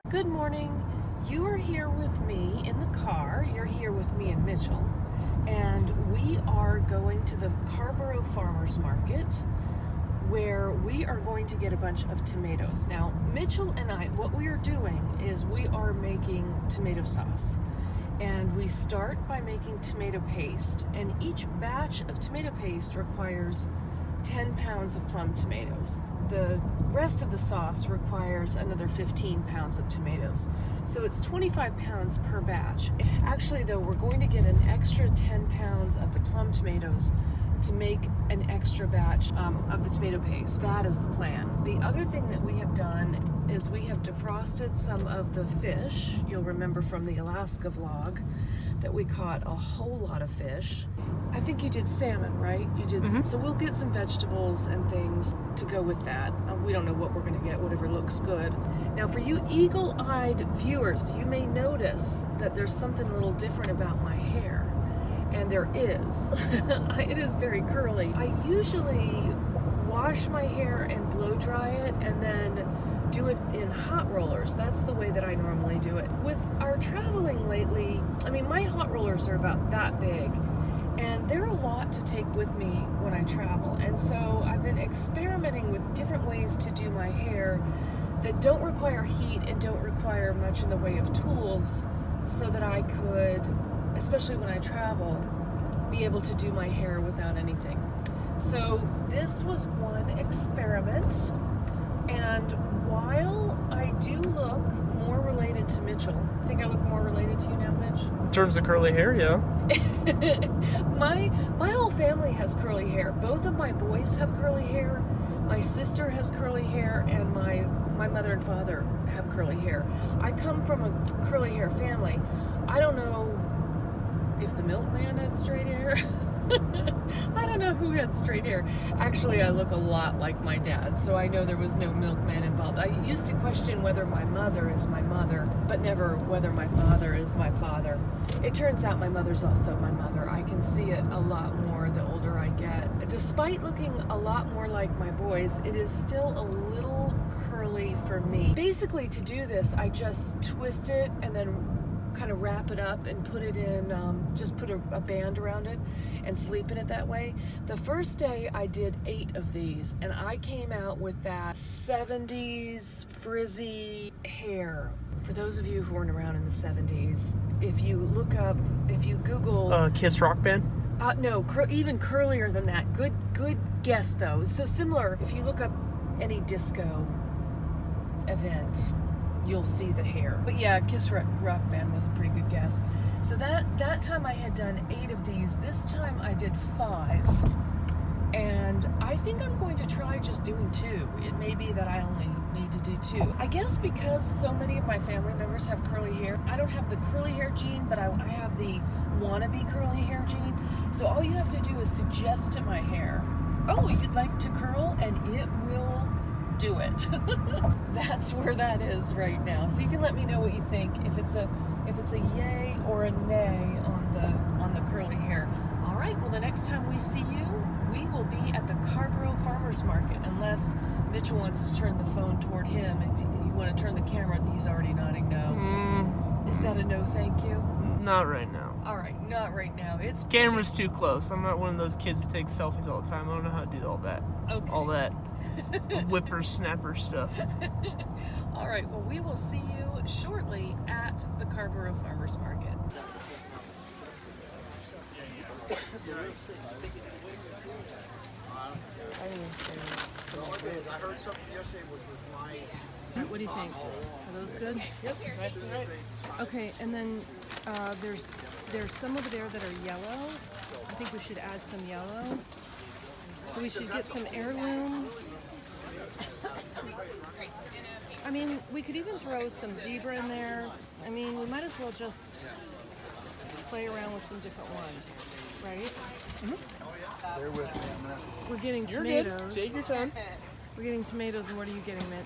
Good morning. You are here with me in the car. You're here with me and Mitchell. And we are going to the Scarborough Farmers Market where we are going to get a bunch of tomatoes. Now, Mitchell and I, what we are doing is we are making tomato sauce. And we start by making tomato paste. And each batch of tomato paste requires 10 pounds of plum tomatoes. The rest of the sauce requires another 15 pounds of tomatoes. So it's 25 pounds per batch. Actually, though, we're going to get an extra 10 pounds of the plum tomatoes to make an extra batch of the tomato paste. That is the plan. The other thing that we have done is we have defrosted some of the fish. You'll remember from the Alaska vlog that we caught a whole lot of fish. I think you did salmon, right? You did. So we'll get some vegetables and things to go with that. We don't know what we're gonna get, whatever looks good. Now for you eagle-eyed viewers, you may notice that there's something a little different about my hair. And there is. It is very curly. I usually wash my hair and blow dry it and then do it in hot rollers. That's the way that I normally do it. With our traveling lately, I mean, my hot rollers are about that big, and they're a lot to take with me when I travel. And so I've been experimenting with different ways to do my hair that don't require heat and don't require much in the way of tools, so that I could, especially when I travel, be able to do my hair without anything. So this was one experiment, and while I do look more related to Mitchell, I think I look more related to you now, Mitch? In terms of curly hair, yeah. My whole family has curly hair. Both of my boys have curly hair. My sister has curly hair, and my mother and father have curly hair. I come from a curly hair family. I don't know if the milkman had straight hair. I don't know who had straight hair. Actually, I look a lot like my dad, so I know there was no milkman involved. I used to question whether my mother is my mother, but never whether my father is my father. It turns out my mother's also my mother. I can see it a lot more the older I get. Despite looking a lot more like my boys, it is still a little curly for me. Basically, to do this, I just twist it and then kind of wrap it up and put it in, just put a band around it and sleep in it that way. The first day I did 8 of these, and I came out with that 70s frizzy hair. For those of you who weren't around in the 70s, if you look up, if you Google... Kiss Rock Band? No, even curlier than that. Good guess though. So similar, if you look up any disco event, you'll see the hair. But yeah, Kiss Rock Band was a pretty good guess. So that time I had done 8 of these. This time I did 5. And I think I'm going to try just doing 2. It may be that I only need to do 2. I guess because so many of my family members have curly hair. I don't have the curly hair gene, but I have the wannabe curly hair gene. So all you have to do is suggest to my hair, oh, you'd like to curl, and it will do it. That's where that is right now. So you can let me know what you think, if it's a yay or a nay on the curly hair. All right, well, the next time we see you, we will be at the Scarborough Farmers Market, unless Mitchell wants to turn the phone toward him. If you want to turn the camera, he's already nodding no. Is that a no thank you? Not right now. All right, not right now. It's Camera's too close. I'm not one of those kids that takes selfies all the time. I don't know how to do all that. Okay. All that whippersnapper stuff. All right, well, we will see you shortly at the Scarborough Farmers Market. I heard something yesterday which was my... What do you think? Are those good? Yep, nice and right. Okay, and then there's some over there that are yellow. I think we should add some yellow. So we should get some heirloom. I mean, we could even throw some zebra in there. I mean, we might as well just play around with some different ones, right? Bear with me. We're getting You're tomatoes. good. Take your time. We're getting tomatoes, and what are you getting, Mitch?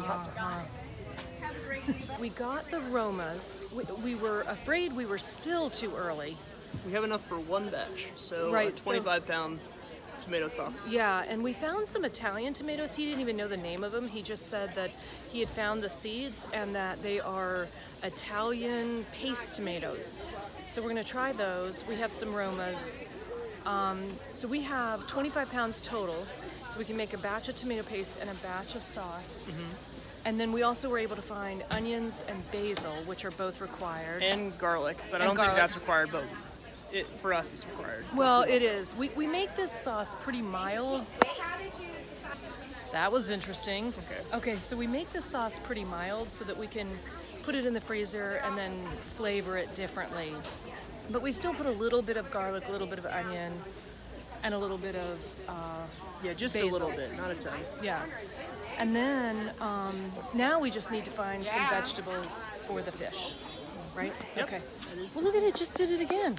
Hot sauce. We got the Romas. We were afraid we were still too early. We have enough for one batch, so Right, a 25-pound tomato sauce. Yeah, and we found some Italian tomatoes. He didn't even know the name of them. He just said that he had found the seeds and that they are Italian paste tomatoes. So we're gonna try those. We have some Romas. So we have 25 pounds total. So we can make a batch of tomato paste and a batch of sauce. And then we also were able to find onions and basil, which are both required. And garlic, but I And don't garlic. think that's required, but for us it's required. Well, it is. We make this sauce pretty mild. That was interesting. Okay, so we make this sauce pretty mild so that we can put it in the freezer and then flavor it differently. But we still put a little bit of garlic, a little bit of onion, and a little bit of just basil. a little bit, not a ton. Yeah. And then now we just need to find some vegetables for the fish, right? Yep. Okay. Well, look at it, just did it again.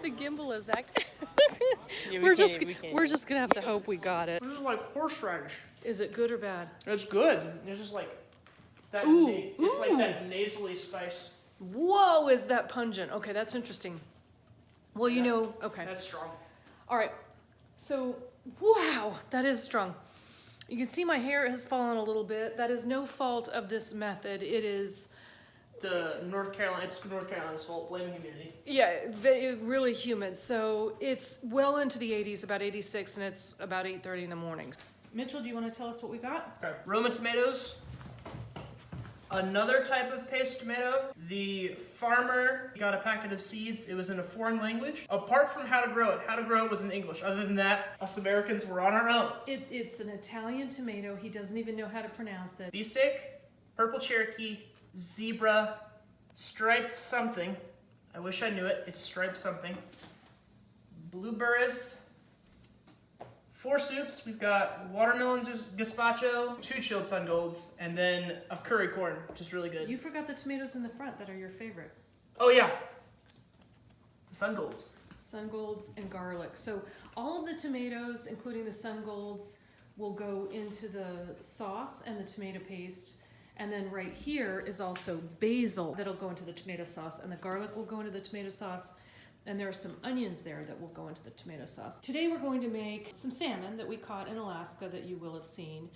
The gimbal is acting. Yeah, we're can't just gonna have to hope we got it. This is like horseradish. Is it good or bad? It's good. It's just like that. It's like that nasally spice. Whoa, is that pungent? Okay, that's interesting. Well, you know, okay. That's strong. All right. So, wow, that is strong. You can see my hair has fallen a little bit. That is no fault of this method. It is It's North Carolina's fault. Blame humidity. really humid. So it's well into the 80s, about 86, and it's about 8:30 in the morning. Mitchell, do you want to tell us what we got? Okay. Roma tomatoes. Another type of paste tomato. The farmer got a packet of seeds. It was in a foreign language. Apart from how to grow it was in English. Other than that, us Americans were on our own. It's an Italian tomato. He doesn't even know how to pronounce it. Beefsteak, purple Cherokee, zebra, striped something. I wish I knew it. It's striped something. Blueberries. 4 soups. We've got watermelon gazpacho, 2 chilled sun golds, and then a curry corn, which is really good. You forgot the tomatoes in the front that are your favorite. Oh yeah, the sun golds. Sun golds and garlic. So all of the tomatoes, including the sun golds, will go into the sauce and the tomato paste. And then right here is also basil that'll go into the tomato sauce, and the garlic will go into the tomato sauce. And there are some onions there that will go into the tomato sauce. Today we're going to make some salmon that we caught in Alaska that you will have seen.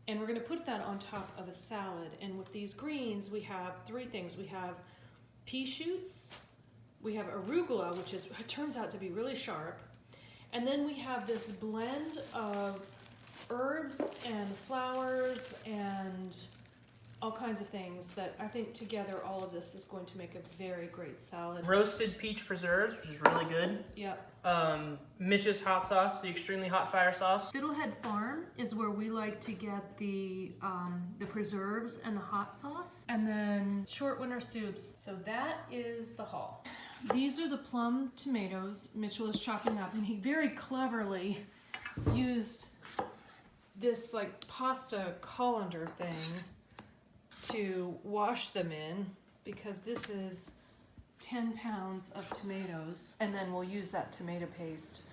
And we're going to put that on top of a salad. And with these greens, we have 3 things. We have pea shoots, we have arugula, which turns out to be really sharp. And then we have this blend of herbs and flowers and all kinds of things that I think together all of this is going to make a very great salad. Roasted peach preserves, which is really good. Yep. Mitch's hot sauce, the extremely hot fire sauce. Fiddlehead Farm is where we like to get the preserves and the hot sauce. And then short winter soups. So that is the haul. These are the plum tomatoes Mitchell is chopping up, and he very cleverly used this like pasta colander thing to wash them in, because this is 10 pounds of tomatoes, and then we'll use that tomato paste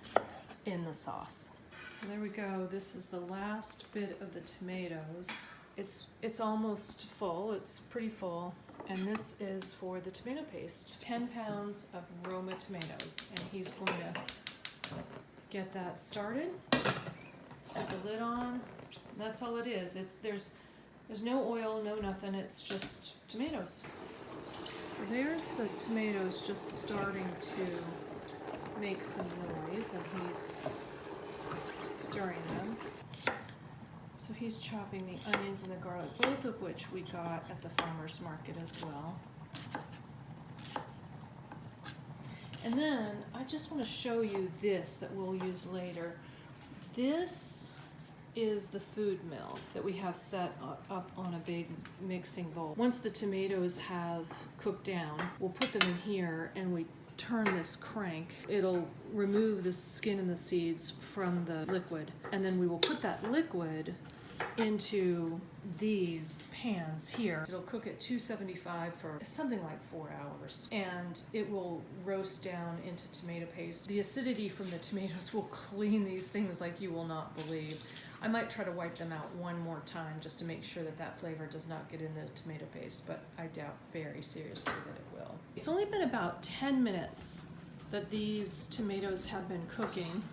in the sauce. So there we go. This is the last bit of the tomatoes. It's almost full. It's pretty full. And this is for the tomato paste. 10 pounds of Roma tomatoes, and he's going to get that started. Put the lid on. That's all it is. There's no oil, no nothing, it's just tomatoes. So there's the tomatoes just starting to make some noise, and he's stirring them. So he's chopping the onions and the garlic, both of which we got at the farmer's market as well. And then I just want to show you this that we'll use later. This is the food mill that we have set up on a big mixing bowl. Once the tomatoes have cooked down, we'll put them in here and we turn this crank. It'll remove the skin and the seeds from the liquid, and then we will put that liquid into these pans here. It'll cook at 275 for something like 4 hours, and it will roast down into tomato paste. The acidity from the tomatoes will clean these things like you will not believe. I might try to wipe them out one more time just to make sure that that flavor does not get in the tomato paste, but I doubt very seriously that it will. It's only been about 10 minutes that these tomatoes have been cooking,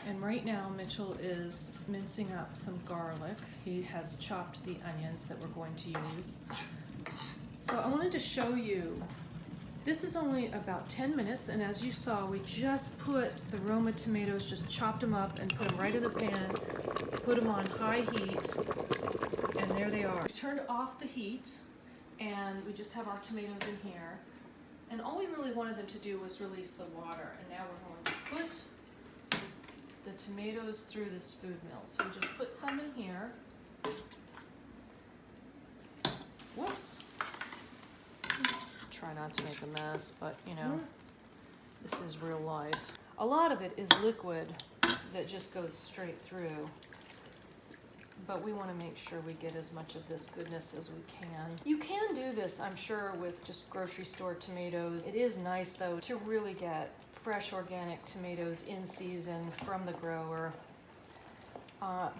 And right now Mitchell is mincing up some garlic. He has chopped the onions that we're going to use. So I wanted to show you, this is only about 10 minutes, and as you saw, we just put the Roma tomatoes, just chopped them up and put them right in the pan, put them on high heat, and there they are. We turned off the heat, and we just have our tomatoes in here. And all we really wanted them to do was release the water, and now we're going to put the tomatoes through this food mill. So we just put some in here. Whoops. Try not to make a mess, but you know, this is real life. A lot of it is liquid that just goes straight through, but we want to make sure we get as much of this goodness as we can. You can do this, I'm sure, with just grocery store tomatoes. It is nice though to really get fresh organic tomatoes in season from the grower,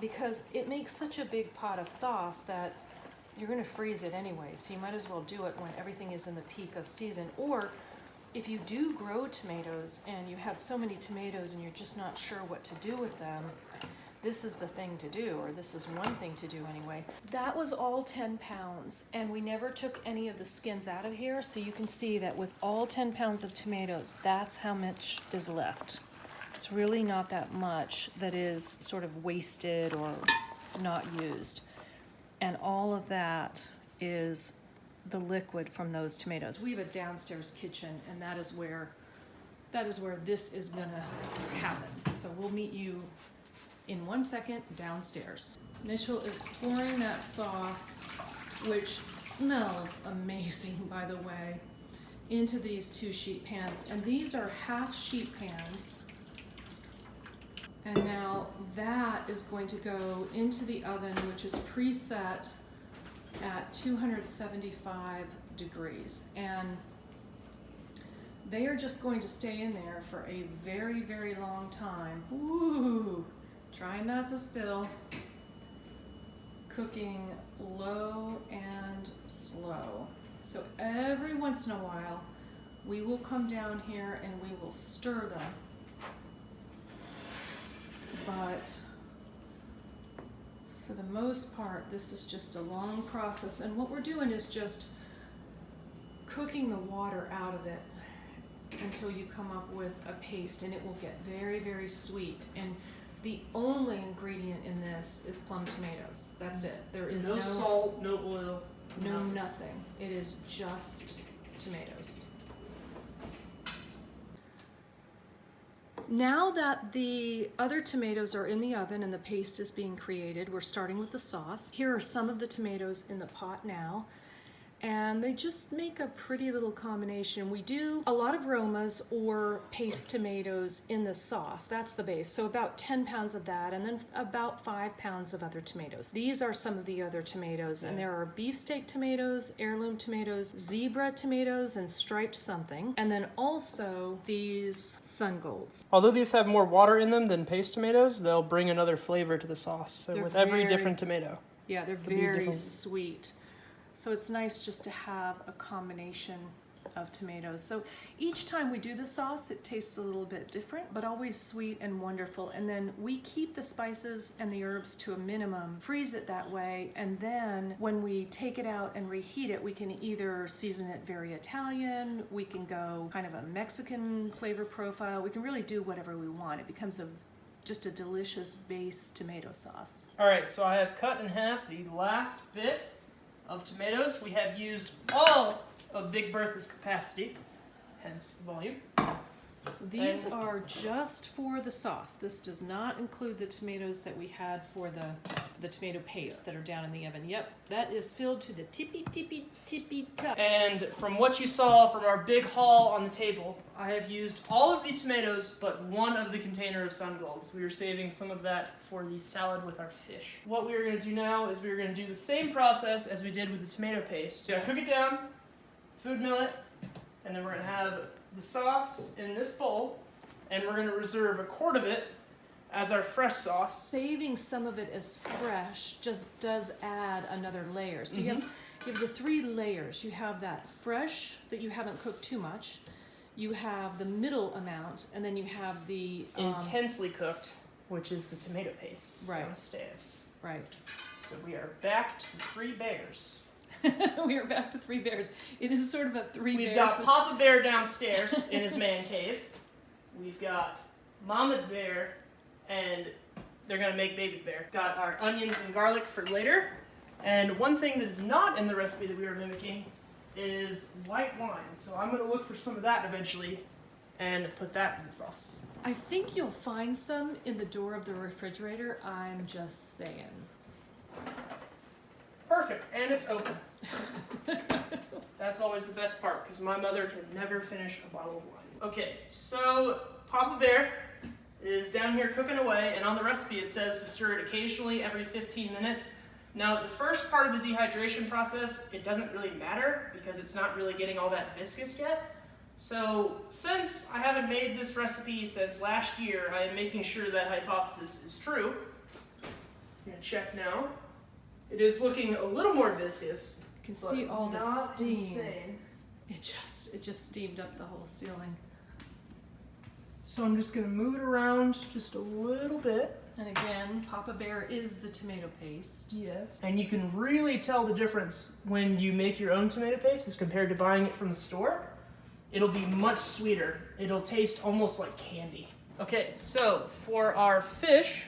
because it makes such a big pot of sauce that you're going to freeze it anyway, so you might as well do it when everything is in the peak of season. Or if you do grow tomatoes and you have so many tomatoes and you're just not sure what to do with them, this is the thing to do, or this is one thing to do anyway. That was all 10 pounds, and we never took any of the skins out of here, so you can see that with all 10 pounds of tomatoes, that's how much is left. It's really not that much that is sort of wasted or not used. And all of that is the liquid from those tomatoes. We have a downstairs kitchen, and that is where this is gonna happen. So we'll meet you in 1 second downstairs. Mitchell is pouring that sauce, which smells amazing, by the way, into these 2 sheet pans. And these are half sheet pans. And now that is going to go into the oven, which is preset at 275 degrees. And they are just going to stay in there for a very, very long time. Ooh, try not to spill. Cooking low and slow. So every once in a while, we will come down here and we will stir them. But for the most part, this is just a long process. And what we're doing is just cooking the water out of it until you come up with a paste, and it will get very, very sweet. And the only ingredient in this is plum tomatoes. That's it. There is no salt, no oil, no nothing. It is just tomatoes. Now that the other tomatoes are in the oven and the paste is being created, we're starting with the sauce. Here are some of the tomatoes in the pot now, and they just make a pretty little combination. We do a lot of Romas or paste tomatoes in the sauce. That's the base. So about 10 pounds of that, and then about 5 pounds of other tomatoes. These are some of the other tomatoes, and there are beefsteak tomatoes, heirloom tomatoes, zebra tomatoes, and striped something, and then also these sun golds. Although these have more water in them than paste tomatoes, they'll bring another flavor to the sauce. So They're with every very- different tomato. Yeah, they're very sweet. So it's nice just to have a combination of tomatoes. So each time we do the sauce, it tastes a little bit different, but always sweet and wonderful. And then we keep the spices and the herbs to a minimum, freeze it that way, and then when we take it out and reheat it, we can either season it very Italian, we can go kind of a Mexican flavor profile, we can really do whatever we want. It becomes just a delicious base tomato sauce. All right, so I have cut in half the last bit of tomatoes. We have used all of Big Bertha's capacity, hence the volume. So these are just for the sauce. This does not include the tomatoes that we had for the tomato paste that are down in the oven. Yep, that is filled to the tippy top. And from what you saw from our big haul on the table, I have used all of the tomatoes but one of the container of sun golds. We are saving some of that for the salad with our fish. What we are going to do now is we are going to do the same process as we did with the tomato paste. We're going to cook it down, food mill it, and then we're going to have the sauce in this bowl, and we're going to reserve a quart of it as our fresh sauce. Saving some of it as fresh just does add another layer. So you have the 3 layers. You have that fresh that you haven't cooked too much. you have the middle amount, and then you have the Intensely cooked, which is the tomato paste Right. downstairs. Right. So we are back to 3 bears. We are back to 3 bears. It is sort of a 3 bears. We've got Papa Bear downstairs in his man cave. We've got Mama Bear, and they're gonna make Baby Bear. Got our onions and garlic for later. And one thing that is not in the recipe that we were mimicking is white wine. So I'm gonna look for some of that eventually and put that in the sauce. I think you'll find some in the door of the refrigerator. I'm just saying. Perfect, and it's open. That's always the best part, because my mother can never finish a bottle of wine. Okay, so Papa Bear is down here cooking away, and on the recipe it says to stir it occasionally every 15 minutes. Now, the first part of the dehydration process, it doesn't really matter, because it's not really getting all that viscous yet. So, since I haven't made this recipe since last year, I am making sure that hypothesis is true. I'm gonna check now. It is looking a little more viscous. You can see all the not steam. insane. It just steamed up the whole ceiling. So I'm just gonna move it around just a little bit. And again, Papa Bear is the tomato paste. Yes. And you can really tell the difference when you make your own tomato paste as compared to buying it from the store. It'll be much sweeter. It'll taste almost like candy. Okay, so for our fish,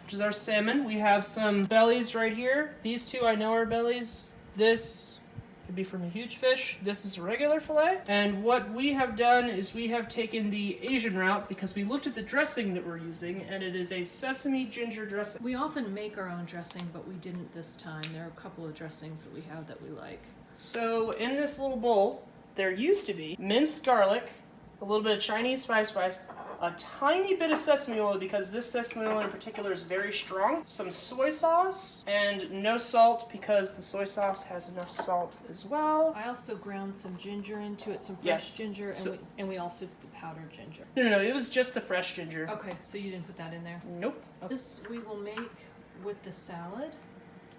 which is our salmon, we have some bellies right here. These 2 I know are bellies. This could be from a huge fish. This is a regular fillet. And what we have done is we have taken the Asian route because we looked at the dressing that we're using, and it is a sesame ginger dressing. We often make our own dressing, but we didn't this time. There are a couple of dressings that we have that we like. So in this little bowl, there used to be minced garlic, a little bit of Chinese spice, a tiny bit of sesame oil because this sesame oil in particular is very strong, some soy sauce, and no salt because the soy sauce has enough salt as well. I also ground some ginger into it, some fresh Yes. ginger, and, So- we also did the powdered ginger. No, it was just the fresh ginger. Okay, so you didn't put that in there? Nope. This we will make with the salad.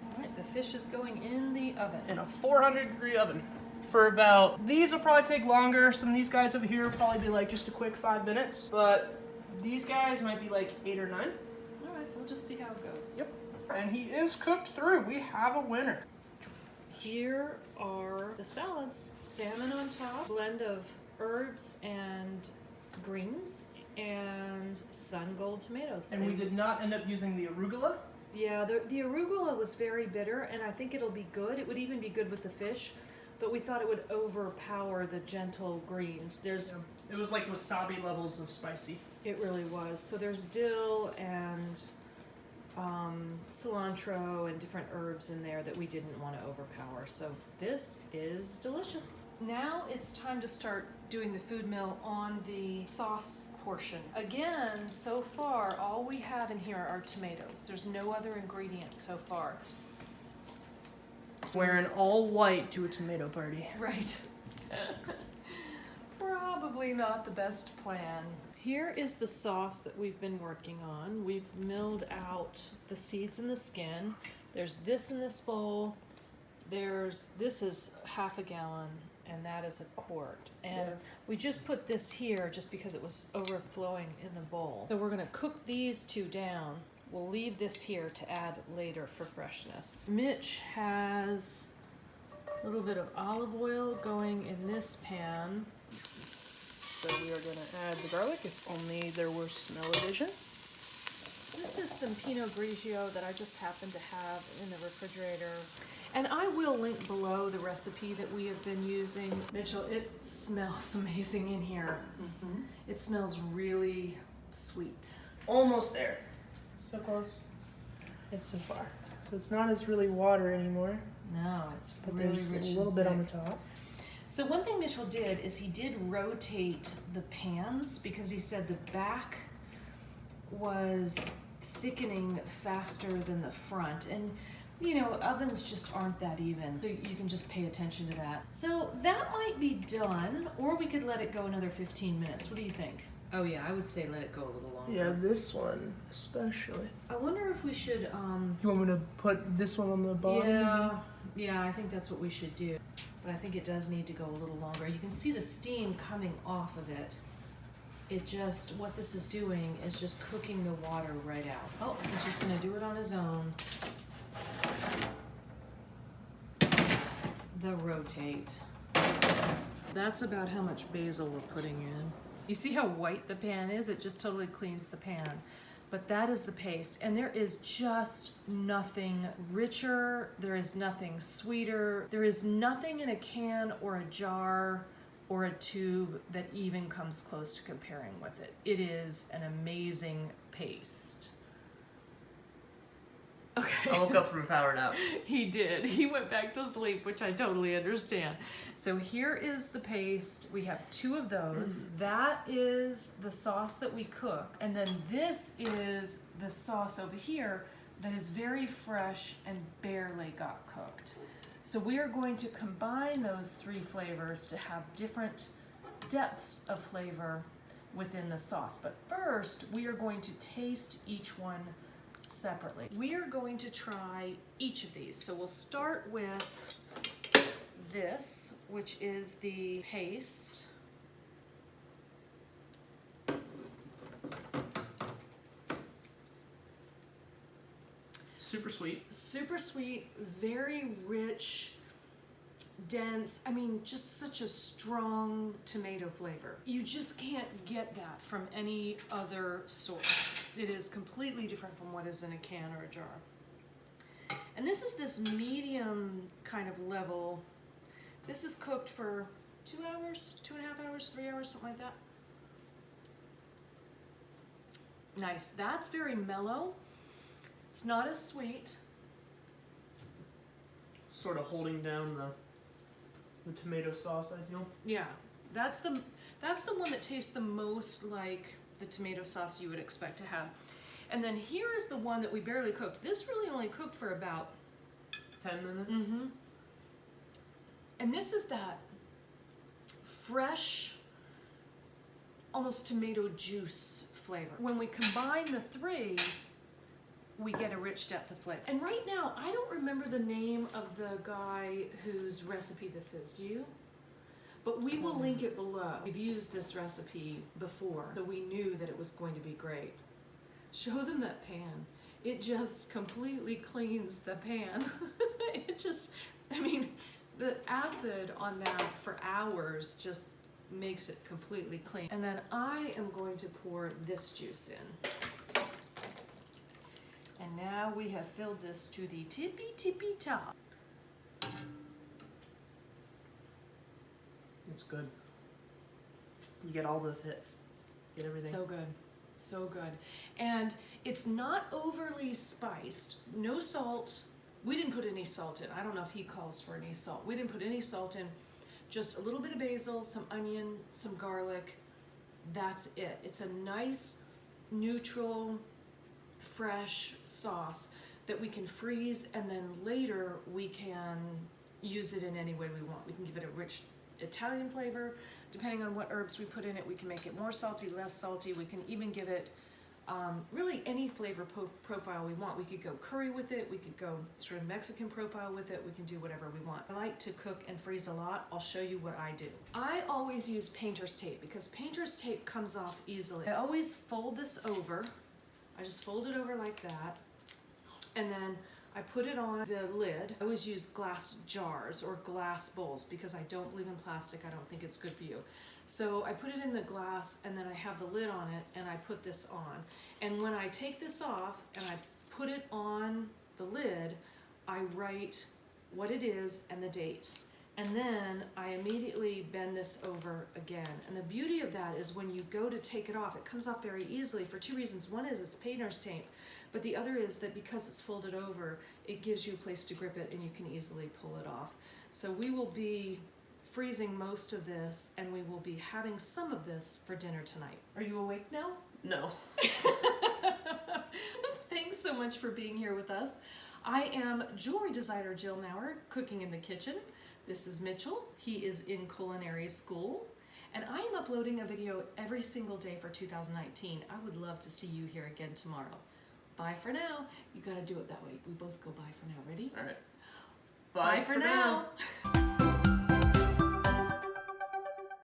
All right, the fish is going in the oven. In a 400-degree oven. For about, these will probably take longer. Some of these guys over here will probably be like just a quick 5 minutes, but these guys might be like 8 or 9. All right, we'll just see how it goes. Yep. And he is cooked through. We have a winner. Here are the salads. Salmon on top, blend of herbs and greens, and sun gold tomatoes. And we did not end up using the arugula. Yeah, the arugula was very bitter, and I think it'll be good. It would even be good with the fish, but we thought it would overpower the gentle greens. It was like wasabi levels of spicy. It really was. So there's dill and cilantro and different herbs in there that we didn't want to overpower. So this is delicious. Now it's time to start doing the food mill on the sauce portion. Again, so far, all we have in here are tomatoes. There's no other ingredients so far. Wearing all white to a tomato party. Right. Probably not the best plan. Here is the sauce that we've been working on. We've milled out the seeds and the skin. There's this in this bowl. This is half a gallon, and that is a quart. And we just put this here just because it was overflowing in the bowl. So we're gonna cook these 2 down. We'll leave this here to add later for freshness. Mitch has a little bit of olive oil going in this pan. So we are going to add the garlic, if only there were smell-o-vision. This is some Pinot Grigio that I just happen to have in the refrigerator. And I will link below the recipe that we have been using. Mitchell, it smells amazing in here. Mm-hmm. It smells really sweet. Almost there. So close. It's so far. So it's not as really water anymore, No, it's but really there's rich a little and bit on the thick. top. So one thing Mitchell did is he did rotate the pans because he said the back was thickening faster than the front. And you know, ovens just aren't that even. So you can just pay attention to that. So that might be done, or we could let it go another 15 minutes. What do you think? Oh yeah, I would say let it go a little longer. Yeah, this one especially. I wonder if we should, You want me to put this one on the bottom? yeah, I think that's what we should do. but I think it does need to go a little longer. You can see the steam coming off of it. It just, what this is doing is just cooking the water right out. Oh, he's just gonna do it on his own. The rotate. That's about how much basil we're putting in. You see how white the pan is? It just totally cleans the pan. But that is the paste, and there is just nothing richer, there is nothing sweeter, there is nothing in a can or a jar or a tube that even comes close to comparing with it. It is an amazing paste. Okay. I woke up from a power nap. He did. He went back to sleep, which I totally understand. So here is the paste. We have 2 of those. That is the sauce that we cook. And then this is the sauce over here that is very fresh and barely got cooked. So we are going to combine those 3 flavors to have different depths of flavor within the sauce. But first, we are going to taste each one separately. We are going to try each of these. So we'll start with this, which is the paste. Super sweet. Super sweet, very rich, dense. I mean, just such a strong tomato flavor. You just can't get that from any other source. It is completely different from what is in a can or a jar. And this is this medium kind of level. This is cooked for 2 hours, 2.5 hours, 3 hours, something like that. Nice. That's very mellow. It's not as sweet. Sort of holding down the tomato sauce, I feel. Yeah, that's the one that tastes the most like the tomato sauce you would expect to have. And then here is the one that we barely cooked. This really only cooked for about 10 minutes. Mm-hmm. And this is that fresh, almost tomato juice flavor. When we combine the 3, we get a rich depth of flavor. And right now, I don't remember the name of the guy whose recipe this is. Do you? But we will link it below. We've used this recipe before, so we knew that it was going to be great. Show them that pan. It just completely cleans the pan. It just, I mean, the acid on that for hours just makes it completely clean. And then I am going to pour this juice in. And now we have filled this to the tippy top. It's good. You get all those hits. Get everything. So good. So good. And it's not overly spiced. No salt. We didn't put any salt in. I don't know if he calls for any salt. We didn't put any salt in. Just a little bit of basil, some onion, some garlic. That's it. It's a nice, neutral, fresh sauce that we can freeze, and then later we can use it in any way we want. We can give it a rich Italian flavor. Depending on what herbs we put in it, we can make it more salty, less salty. We can even give it really any flavor profile we want. We could go curry with it. We could go sort of Mexican profile with it. We can do whatever we want. I like to cook and freeze a lot. I'll show you what I do. I always use painter's tape because painter's tape comes off easily. I always fold this over. I just fold it over like that. And then I put it on the lid. I always use glass jars or glass bowls because I don't believe in plastic. I don't think it's good for you. So I put it in the glass, and then I have the lid on it, and I put this on. And when I take this off and I put it on the lid, I write what it is and the date. And then I immediately bend this over again. And the beauty of that is when you go to take it off, it comes off very easily for 2 reasons. One is it's painter's tape, but the other is that because it's folded over, it gives you a place to grip it and you can easily pull it off. So we will be freezing most of this, and we will be having some of this for dinner tonight. Are you awake now? No. Thanks so much for being here with us. I am jewelry designer Jill Maurer, cooking in the kitchen. This is Mitchell. He is in culinary school, and I am uploading a video every single day for 2019. I would love to see you here again tomorrow. Bye for now. You gotta do it that way. We both go bye for now. Ready? All right. Bye for now.